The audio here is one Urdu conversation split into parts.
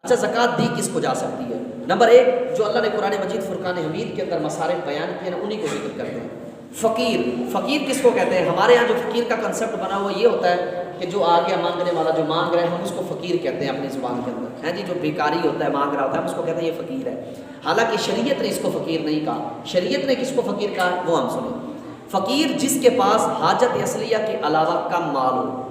اچھا زکوٰۃ دی کس کو جا سکتی ہے؟ نمبر ایک، جو اللہ نے قرآن مجید فرقان حمید کے اندر مصارف بیان کیے نا انہیں کو ذکر کرتے ہیں۔ فقیر، فقیر کس کو کہتے ہیں؟ ہمارے ہاں جو فقیر کا کنسیپٹ بنا ہوا یہ ہوتا ہے کہ جو آ گیا مانگنے والا، جو مانگ رہے ہیں ہم اس کو فقیر کہتے ہیں اپنی زبان کے اندر، ہے جی، جو بیکاری ہوتا ہے مانگ رہا ہوتا ہے ہم اس کو کہتے ہیں یہ فقیر ہے۔ حالانکہ شریعت نے اس کو فقیر نہیں کہا، شریعت نے کس کو فقیر کہا وہ ہم سنیں۔ فقیر جس کے پاس حاجت اصلیہ کے علاوہ کم مال ہو،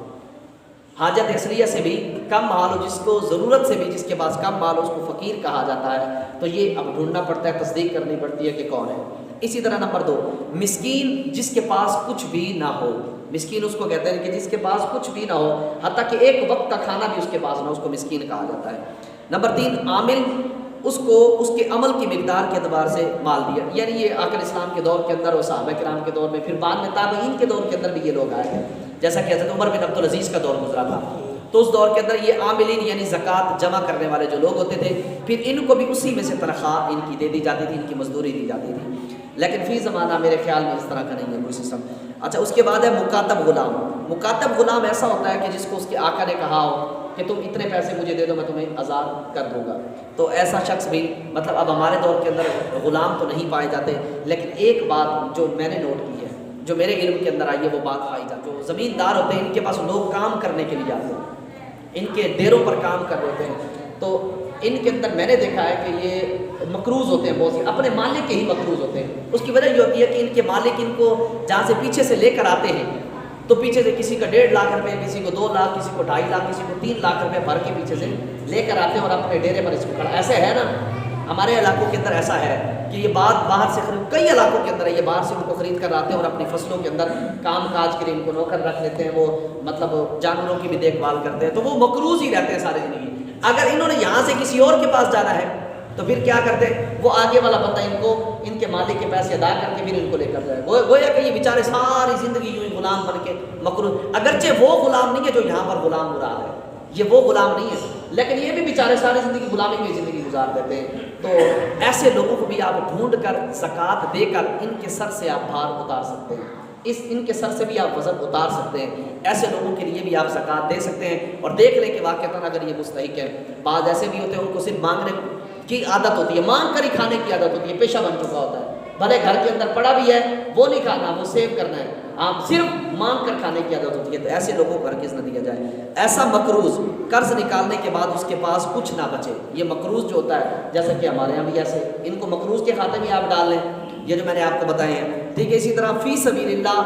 حاجت اصلیہ سے بھی کم مال ہو، جس کو ضرورت سے بھی جس کے پاس کم مال ہو اس کو فقیر کہا جاتا ہے۔ تو یہ اب ڈھونڈنا پڑتا ہے، تصدیق کرنی پڑتی ہے کہ کون ہے۔ اسی طرح نمبر دو، مسکین جس کے پاس کچھ بھی نہ ہو، مسکین اس کو کہتے ہیں کہ جس کے پاس کچھ بھی نہ ہو، حتیٰ کہ ایک وقت کا کھانا بھی اس کے پاس نہ ہو، اس کو مسکین کہا جاتا ہے۔ نمبر تین، عامل، اس کو اس کے عمل کی مقدار کے اعتبار سے مال دیا، یعنی یہ آخر اسلام کے دور کے اندر اور صحابہ کرام کے دور میں، پھر بعد میں تابعین کے دور کے اندر بھی یہ لوگ آئے تھے، جیسا کہ حضرت عمر بن عبدالعزیز کا دور گزرا تھا، تو اس دور کے اندر یہ عاملین یعنی زکوٰۃ جمع کرنے والے جو لوگ ہوتے تھے، پھر ان کو بھی اسی میں سے تنخواہ ان کی دے دی جاتی تھی، ان کی مزدوری دی جاتی تھی۔ لیکن فی زمانہ میرے خیال میں اس طرح کا نہیں ہے کوئی سسٹم۔ اچھا، اس کے بعد ہے مکاتب غلام۔ مکاتب غلام ایسا ہوتا ہے کہ جس کو اس کے آقا نے کہا ہو کہ تم اتنے پیسے مجھے دے دو میں تمہیں آزاد کر دوں گا، تو ایسا شخص بھی، مطلب اب ہمارے دور کے اندر غلام تو نہیں پائے جاتے، لیکن ایک بات جو میں نے نوٹ کی ہے، جو میرے علم کے اندر آئی ہے وہ بات پائی جاتی ہے، جو زمیندار ہوتے ہیں ان کے پاس لوگ کام کرنے کے لیے آتے ہیں، ان کے ڈیروں پر کام کر رہے ہوتے ہیں، تو ان کے اندر میں نے دیکھا ہے کہ یہ مقروض ہوتے ہیں، بہت سی اپنے مالک کے ہی مقروض ہوتے ہیں۔ اس کی وجہ یہ ہوتی ہے کہ ان کے مالک ان کو جہاں سے پیچھے سے لے کر آتے ہیں، تو پیچھے سے کسی کا 1.5 لاکھ روپے، کسی کو 2 لاکھ، کسی کو 2.5 لاکھ، کسی کو 3 لاکھ روپے بھر کے پیچھے سے لے کر آتے ہیں اور اپنے ڈیرے پر اس کو کھڑا۔ ایسے ہے نا ہمارے علاقوں کے اندر، ایسا ہے کہ یہ بات باہر سے خرید، کئی علاقوں کے اندر ہے، یہ باہر سے ان کو خرید کر آتے ہیں اور اپنی فصلوں کے اندر کام کاج کے لیے ان کو نوکر رکھ لیتے ہیں، وہ مطلب جانوروں کی بھی دیکھ بھال کرتے ہیں، تو وہ مقروض ہی رہتے ہیں ساری زندگی۔ اگر انہوں نے یہاں سے کسی اور کے پاس جانا ہے تو پھر کیا کرتے، وہ آگے والا بندہ ان کو ان کے مالک کے پیسے ادا کر کے پھر ان کو لے کر جائے، گویا کہ یہ بیچارے ساری زندگی یوں ہی غلام بن کے مقروض، اگرچہ وہ غلام نہیں ہے جو یہاں پر غلام مراد ہے، یہ وہ غلام نہیں ہے، لیکن یہ بھی بیچارے ساری زندگی غلامی میں زندگی گزار دیتے ہیں۔ تو ایسے لوگوں کو بھی آپ ڈھونڈ کر زکوٰۃ دے کر ان کے سر سے آپ بھار اتار سکتے ہیں، ان کے سر سے بھی آپ وزن اتار سکتے ہیں، ایسے لوگوں کے لیے بھی آپ زکوٰۃ دے سکتے ہیں، اور دیکھ لیں کہ واقعتاً اگر یہ مستحق ہے۔ بعض ایسے بھی ہوتے ہیں ان کو صرف مانگنے کی عادت ہوتی ہے، مانگ کر ہی کھانے کی عادت ہوتی ہے، پیشہ بن چکا ہوتا ہے، بھلے گھر کے اندر پڑا بھی ہے وہ نہیں کھانا، وہ سیو کرنا ہے، آپ صرف مانگ کر کھانے کی عادت ہوتی ہے، تو ایسے لوگوں کو ہرگز نہ دیا جائے۔ ایسا مقروض، قرض نکالنے کے بعد اس کے پاس کچھ نہ بچے، یہ مقروض جو ہوتا ہے، جیسا کہ ہمارے یہاں بھی ایسے ان کو مقروض کے کھاتے میں آپ ڈال لیں، یہ جو میں نے آپ کو بتائے ہیں، ٹھیک ہے۔ اسی طرح فی سبیل اللہ،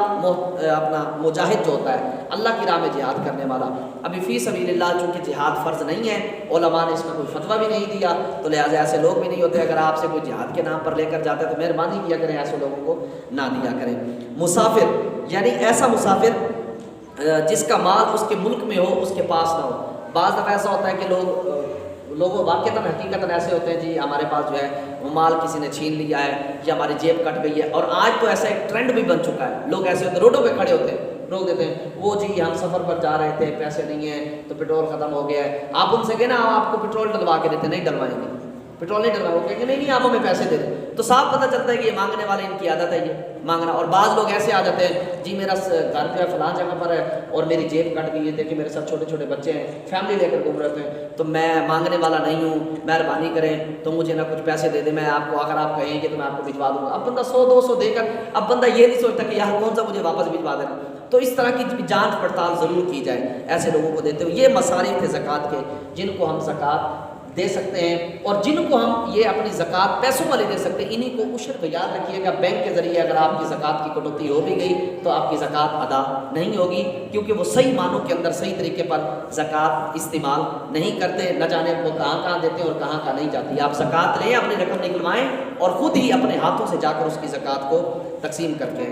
اپنا مجاہد جو ہوتا ہے اللہ کی راہ میں جہاد کرنے والا، ابھی فی سبیل اللہ چونکہ جہاد فرض نہیں ہے، علماء نے اس میں کوئی فتویٰ بھی نہیں دیا، تو لہٰذا ایسے لوگ بھی نہیں ہوتے، اگر آپ سے کوئی جہاد کے نام پر لے کر جاتے ہیں تو مہربانی کیا کریں ایسے لوگوں کو نہ دیا کریں۔ مسافر، یعنی ایسا مسافر جس کا مال اس کے ملک میں ہو اس کے پاس نہ ہو۔ بعض دفعہ ایسا ہوتا ہے کہ لوگ واقعتاً حقیقتاً ایسے ہوتے ہیں، جی ہمارے پاس جو ہے وہ مال کسی نے چھین لیا ہے یا ہماری جیب کٹ گئی ہے، اور آج تو ایسا ایک ٹرینڈ بھی بن چکا ہے، لوگ ایسے ہوتے ہیں روڈوں پہ کھڑے ہوتے ہیں، روک دیتے ہیں، وہ جی ہم سفر پر جا رہے تھے، پیسے نہیں ہیں تو پیٹرول ختم ہو گیا ہے، آپ ان سے کہنا آپ کو پیٹرول ڈلوا کے دیتے، نہیں ڈلوائیں گے، پیٹرول نہیں ڈلوائیں، وہ کہیں گے نہیں آپ ہمیں پیسے دے دیں، تو صاف پتہ چلتا ہے کہ یہ مانگنے والے ان کی عادت ہے یہ مانگنا۔ اور بعض لوگ ایسے آ جاتے ہیں، جی میرا گھر جو ہے فلاں جگہ پر ہے اور میری جیب کٹ گئی ہے، دیکھیں میرے ساتھ چھوٹے چھوٹے بچے ہیں، فیملی لے کر گھوم رہے ہیں، تو میں مانگنے والا نہیں ہوں، مہربانی کریں تو مجھے نہ کچھ پیسے دے دیں، میں آپ کو اگر آپ کہیں گے تو میں آپ کو بھجوا دوں گا۔ اب بندہ 100-200 دے کر، اب بندہ یہ نہیں سوچتا کہ یار کون سا مجھے واپس بھجوا دینا، تو اس طرح کی جانچ پڑتال ضرور کی جائے، ایسے لوگوں کو دیتے ہوئے۔ یہ مصارف تھے زکوٰۃ کے جن کو ہم زکوٰۃ دے سکتے ہیں، اور جن کو ہم یہ اپنی زکوٰۃ پیسوں والے دے سکتے ہیں، انہیں کو عشر، تو یاد رکھیے گا بینک کے ذریعے اگر آپ کی زکوٰۃ کی کٹوتی ہو بھی گئی تو آپ کی زکوٰۃ ادا نہیں ہوگی، کیونکہ وہ صحیح معنوں کے اندر صحیح طریقے پر زکوٰۃ استعمال نہیں کرتے، نہ جانے وہ کہاں کہاں دیتے ہیں اور کہاں کہاں نہیں جاتی۔ آپ زکوٰۃ لیں، اپنی رقم نکلوائیں اور خود ہی اپنے ہاتھوں سے جا کر اس کی زکوٰۃ کو تقسیم کر کے